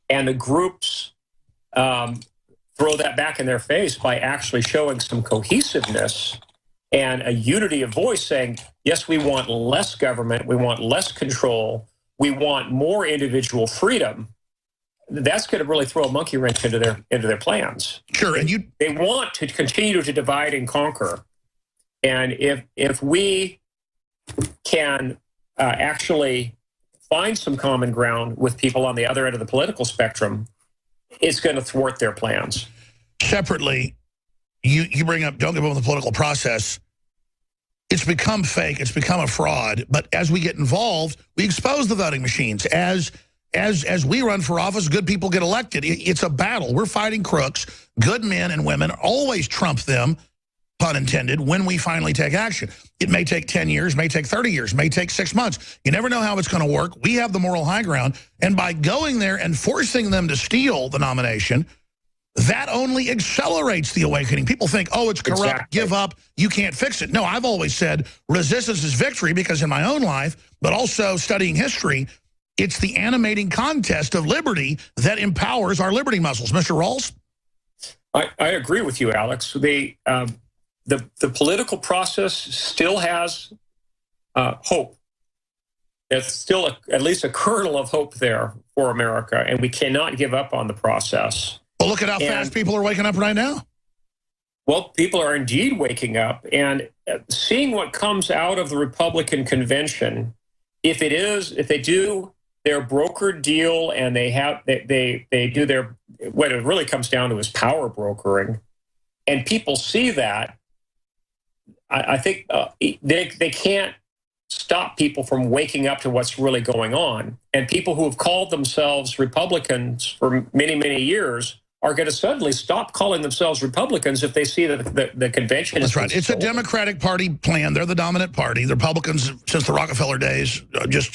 And the groups throw that back in their face by actually showing some cohesiveness and a unity of voice, saying, yes, we want less government, we want less control, we want more individual freedom. That's going to really throw a monkey wrench into their plans. Sure, and they want to continue to divide and conquer. And if we can actually find some common ground with people on the other end of the political spectrum, it's going to thwart their plans. Separately, you bring up, don't give up on the political process. It's become fake. It's become a fraud. But as we get involved, we expose the voting machines. As we run for office, good people get elected. It's a battle. We're fighting crooks. Good men and women always trump them, pun intended, when we finally take action. It may take 10 years, may take 30 years, may take 6 months. You never know how it's going to work. We have the moral high ground. And by going there and forcing them to steal the nomination, that only accelerates the awakening. People think, oh, it's corrupt, exactly. Give up, you can't fix it. No, I've always said resistance is victory, because in my own life, but also studying history, it's the animating contest of liberty that empowers our liberty muscles. Mr. Rawls? I agree with you, Alex. The political process still has hope. There's still at least a kernel of hope there for America, and we cannot give up on the process. Well, look at how fast people are waking up right now. Well, people are indeed waking up, and seeing what comes out of the Republican convention, if they do their brokered deal and they do their, what it really comes down to is power brokering, and people see that, I think they can't stop people from waking up to what's really going on. And people who have called themselves Republicans for many, many years are going to suddenly stop calling themselves Republicans if they see that the convention is... That's right. It's a Democratic Party plan. They're the dominant party. The Republicans, since the Rockefeller days, just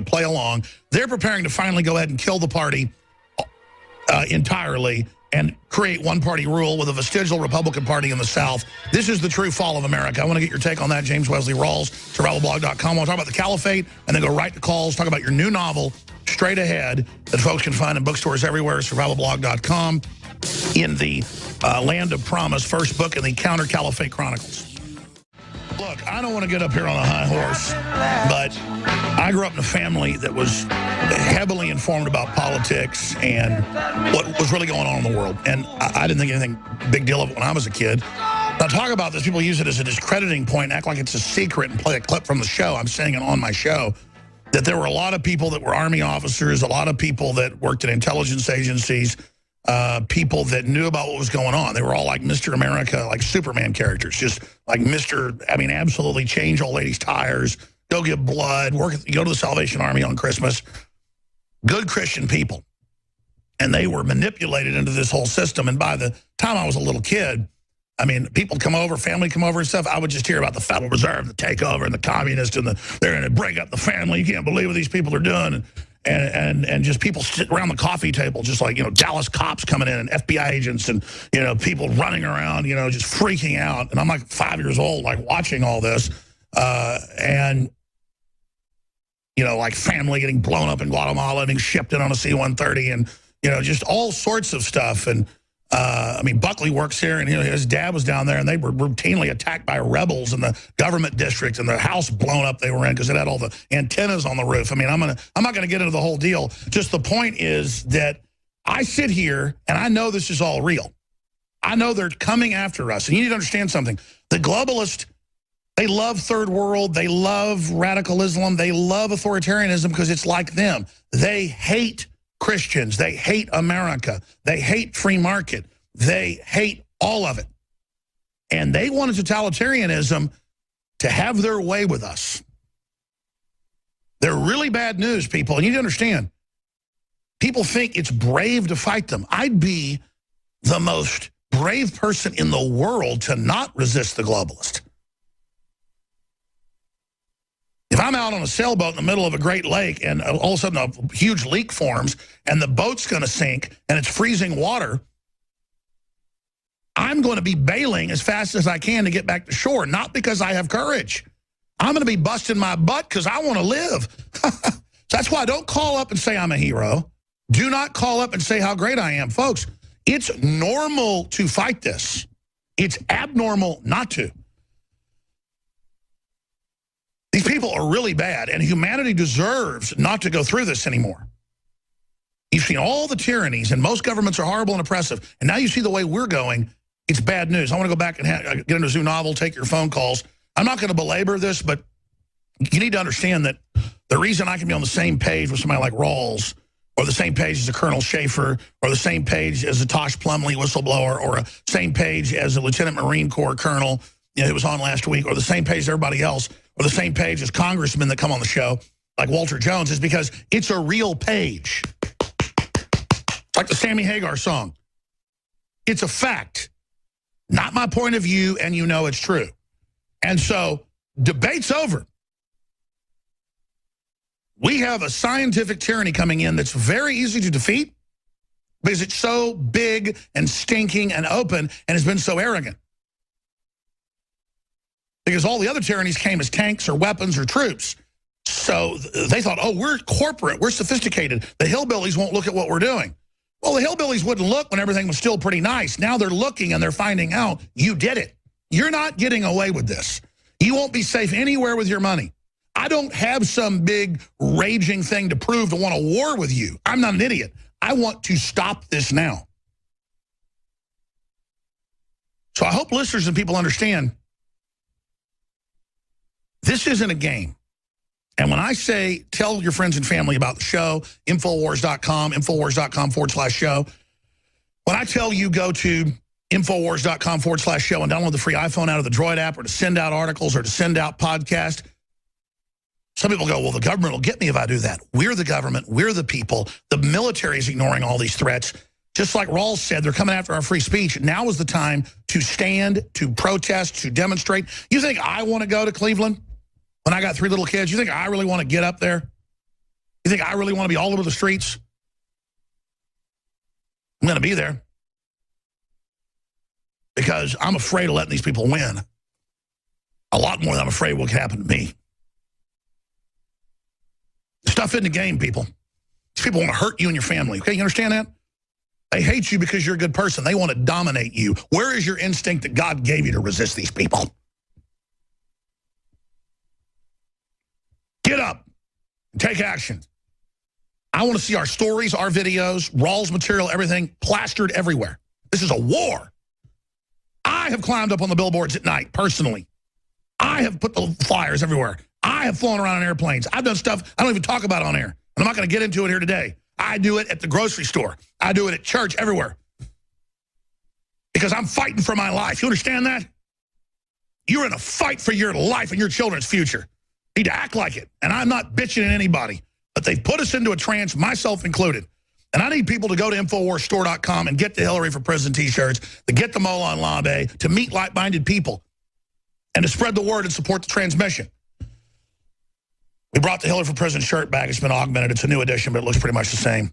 play along. They're preparing to finally go ahead and kill the party entirely and create one-party rule with a vestigial Republican Party in the South. This is the true fall of America. I want to get your take on that. James Wesley Rawls, survivalblog.com. We'll talk about the caliphate and then go right to calls, talk about your new novel, Straight Ahead, that folks can find in bookstores everywhere, survivalblog.com, in the Land of Promise, first book in the Counter Caliphate Chronicles. Look, I don't want to get up here on a high horse, but I grew up in a family that was heavily informed about politics and what was really going on in the world. And I didn't think anything big deal of it when I was a kid. Now, talk about this. People use it as a discrediting point, act like it's a secret, and play a clip from the show. I'm saying it on my show, that there were a lot of people that were Army officers, a lot of people that worked at intelligence agencies, people that knew about what was going on. They were all like Mr. America, like Superman characters, just like absolutely change old ladies' tires, go give blood, go to the Salvation Army on Christmas. Good Christian people. And they were manipulated into this whole system. And by the time I was a little kid, I mean, people come over, family come over and stuff. I would just hear about the Federal Reserve, the takeover, and the communists, and they're going to break up the family. You can't believe what these people are doing. And just people sit around the coffee table, just like, Dallas cops coming in and FBI agents and, people running around, just freaking out. And I'm like 5 years old, like watching all this. Like family getting blown up in Guatemala, being shipped in on a C-130 and, just all sorts of stuff. And Buckley works here, and his dad was down there, and they were routinely attacked by rebels in the government district, and the house blown up they were in because it had all the antennas on the roof. I'm not gonna get into the whole deal. Just the point is that I sit here and I know this is all real. I know they're coming after us, and you need to understand something. The globalists, they love third world, they love radical Islam, they love authoritarianism because it's like them. They hate Christians. They hate America. They hate free market. They hate all of it. And they wanted totalitarianism to have their way with us. They're really bad news, people. And you need to understand, people think it's brave to fight them. I'd be the most brave person in the world to not resist the globalist. If I'm out on a sailboat in the middle of a Great Lake and all of a sudden a huge leak forms and the boat's going to sink and it's freezing water, I'm going to be bailing as fast as I can to get back to shore, not because I have courage. I'm going to be busting my butt because I want to live. That's why I don't call up and say I'm a hero. Do not call up and say how great I am. Folks, it's normal to fight this. It's abnormal not to. These people are really bad, and humanity deserves not to go through this anymore. You've seen all the tyrannies, and most governments are horrible and oppressive, and now you see the way we're going. It's bad news. I want to go back and get into Zoo Novel, take your phone calls. I'm not going to belabor this, but you need to understand that the reason I can be on the same page with somebody like Rawls, or the same page as a Colonel Schaefer, or the same page as a Tosh Plumlee whistleblower, or a same page as a Lieutenant Marine Corps Colonel that was on last week, or the same page as everybody else, or the same page as congressmen that come on the show, like Walter Jones, is because it's a real page. It's like the Sammy Hagar song. It's a fact. Not my point of view, and you know it's true. And so, debate's over. We have a scientific tyranny coming in that's very easy to defeat because it's so big and stinking and open and has been so arrogant. Because all the other tyrannies came as tanks or weapons or troops. So they thought, oh, we're corporate, we're sophisticated. The hillbillies won't look at what we're doing. Well, the hillbillies wouldn't look when everything was still pretty nice. Now they're looking and they're finding out you did it. You're not getting away with this. You won't be safe anywhere with your money. I don't have some big raging thing to prove to want a war with you. I'm not an idiot. I want to stop this now. So I hope listeners and people understand this isn't a game. And when I say tell your friends and family about the show, Infowars.com, Infowars.com/show. When I tell you go to Infowars.com/show and download the free iPhone out of the Droid app, or to send out articles or to send out podcasts, some people go, well, the government will get me if I do that. We're the government. We're the people. The military is ignoring all these threats. Just like Rawls said, they're coming after our free speech. Now is the time to stand, to protest, to demonstrate. You think I want to go to Cleveland when I got 3 little kids? You think I really want to get up there? You think I really want to be all over the streets? I'm going to be there because I'm afraid of letting these people win. A lot more than I'm afraid what could happen to me. Stuff in the game, people. These people want to hurt you and your family, okay? You understand that? They hate you because you're a good person. They want to dominate you. Where is your instinct that God gave you to resist these people? Get up and take action. I want to see our stories, our videos, Rawls material, everything plastered everywhere. This is a war. I have climbed up on the billboards at night, personally. I have put the flyers everywhere. I have flown around on airplanes. I've done stuff I don't even talk about on air. And I'm not going to get into it here today. I do it at the grocery store. I do it at church, everywhere. Because I'm fighting for my life. You understand that? You're in a fight for your life and your children's future. You need to act like it. And I'm not bitching at anybody. But they've put us into a trance, myself included. And I need people to go to InfoWarsStore.com and get the Hillary for President t-shirts, to get the Molon Labe, to meet like-minded people, and to spread the word and support the transmission. We brought the Hillary for President shirt back. It's been augmented. It's a new edition, but it looks pretty much the same.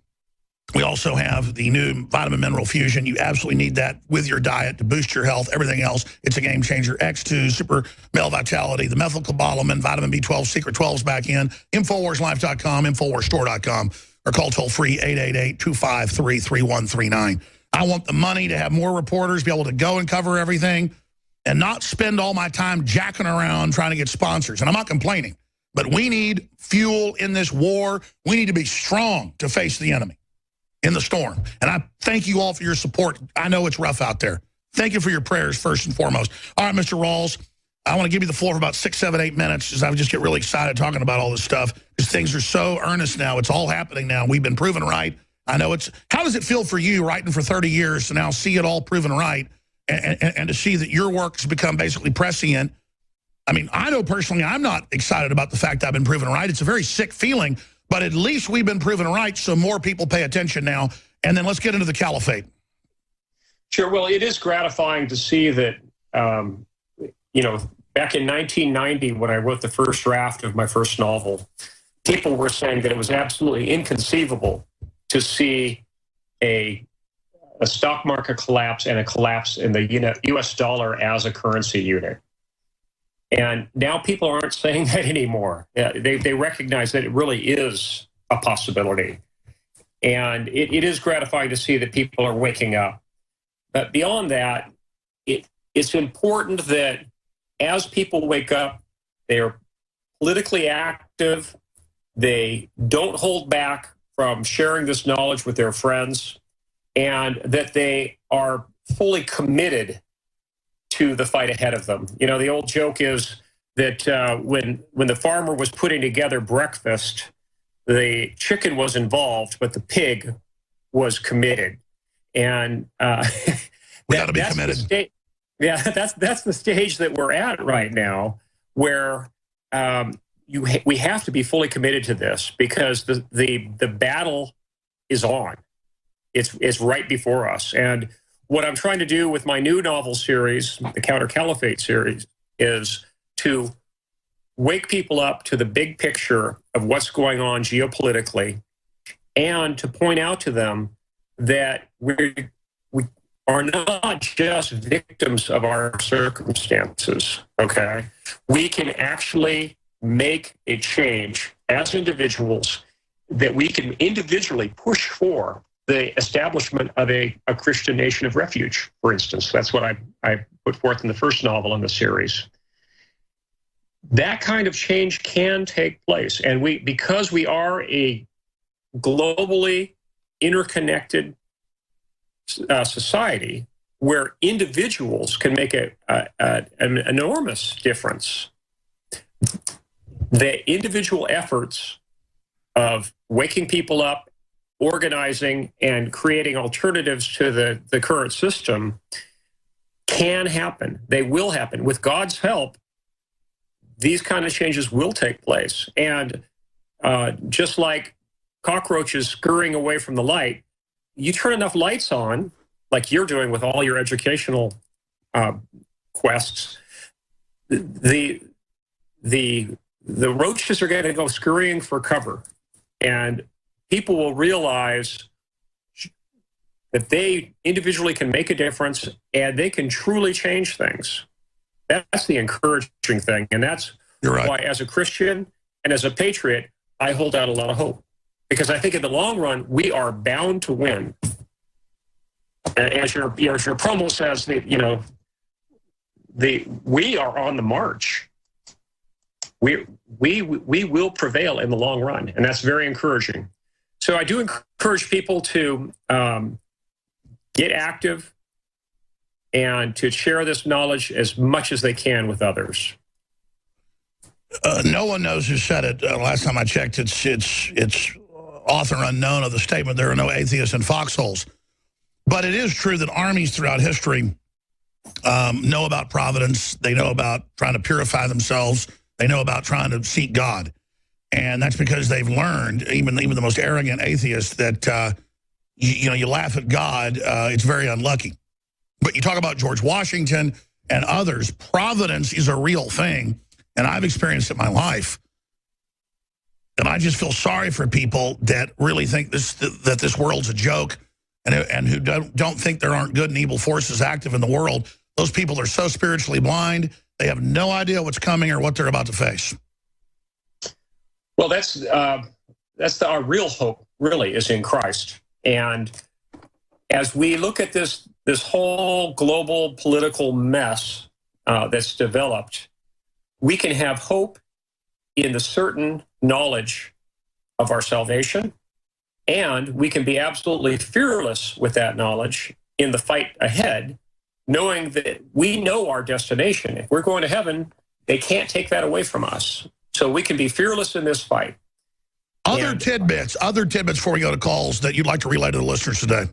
We also have the new Vitamin Mineral Fusion. You absolutely need that with your diet to boost your health, everything else. It's a game changer. X2, Super Male Vitality, the methylcobalamin, Vitamin B12, Secret 12's back in. InfoWarsLife.com, InfoWarsStore.com, or call toll-free 888-253-3139. I want the money to have more reporters be able to go and cover everything and not spend all my time jacking around trying to get sponsors. And I'm not complaining. But we need fuel in this war. We need to be strong to face the enemy in the storm. And I thank you all for your support. I know it's rough out there. Thank you for your prayers, first and foremost. All right, Mr. Rawls, I want to give you the floor for about 6, 7, 8 minutes as I just get really excited talking about all this stuff because things are so earnest now. It's all happening now. We've been proven right. I know it's... How does it feel for you, writing for 30 years, to now see it all proven right and to see that your work has become basically prescient? I mean, I know personally I'm not excited about the fact I've been proven right. It's a very sick feeling, but at least we've been proven right, so more people pay attention now. And then let's get into the caliphate. Sure. Well, it is gratifying to see that, you know, back in 1990, when I wrote the first draft of my first novel, people were saying that it was absolutely inconceivable to see a stock market collapse and a collapse in the U.S. dollar as a currency unit. And now people aren't saying that anymore. They recognize that it really is a possibility. And it is gratifying to see that people are waking up. But beyond that, it's important that as people wake up, they are politically active. They don't hold back from sharing this knowledge with their friends, and that they are fully committed to the fight ahead of them. You know, the old joke is that when the farmer was putting together breakfast, the chicken was involved, but the pig was committed. And we got to be committed. Yeah, that's the stage that we're at right now, where we have to be fully committed to this, because the battle is on. It's right before us. And what I'm trying to do with my new novel series, the Counter Caliphate series, is to wake people up to the big picture of what's going on geopolitically, and to point out to them that we are not just victims of our circumstances, okay? We can actually make a change as individuals, that we can individually push for the establishment of a Christian nation of refuge, for instance. That's what I put forth in the first novel in the series. That kind of change can take place. And because we are a globally interconnected society, where individuals can make an enormous difference, the individual efforts of waking people up, organizing, and creating alternatives to the current system can happen. They will happen. With God's help, these kind of changes will take place. And just like cockroaches scurrying away from the light, you turn enough lights on, like you're doing with all your educational quests, the roaches are going to go scurrying for cover. And people will realize that they individually can make a difference, and they can truly change things. That's the encouraging thing. And that's why, as a Christian and as a patriot, I hold out a lot of hope. Because I think in the long run, we are bound to win. As your promo says, we are on the march. We will prevail in the long run, and that's very encouraging. So I do encourage people to get active and to share this knowledge as much as they can with others. No one knows who said it. Last time I checked, it's author unknown of the statement, there are no atheists in foxholes. But it is true that armies throughout history know about providence. They know about trying to purify themselves. They know about trying to seek God. And that's because they've learned, even the most arrogant atheists, that you laugh at God, it's very unlucky. But you talk about George Washington and others, providence is a real thing, and I've experienced it in my life. And I just feel sorry for people that really think that this world's a joke, and who don't think there aren't good and evil forces active in the world. Those people are so spiritually blind, they have no idea what's coming or what they're about to face. Well, that's our real hope, really, is in Christ. And as we look at this whole global political mess that's developed, we can have hope in the certain knowledge of our salvation, and we can be absolutely fearless with that knowledge in the fight ahead, knowing that we know our destination. If we're going to heaven, they can't take that away from us. So we can be fearless in this fight. Other tidbits before we go to calls that you'd like to relay to the listeners today.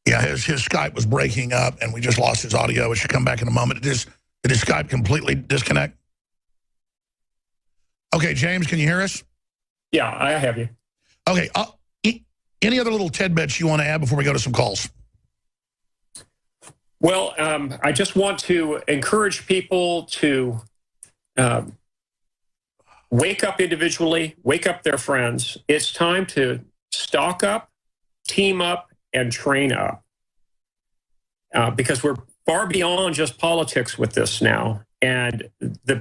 Yeah, his Skype was breaking up, and we just lost his audio. It should come back in a moment. Did his Skype completely disconnect? Okay, James, can you hear us? Yeah, I have you. Okay, any other little tidbits you want to add before we go to some calls? Well, I just want to encourage people to wake up individually, wake up their friends. It's time to stock up, team up, and train up. Because we're far beyond just politics with this now. And the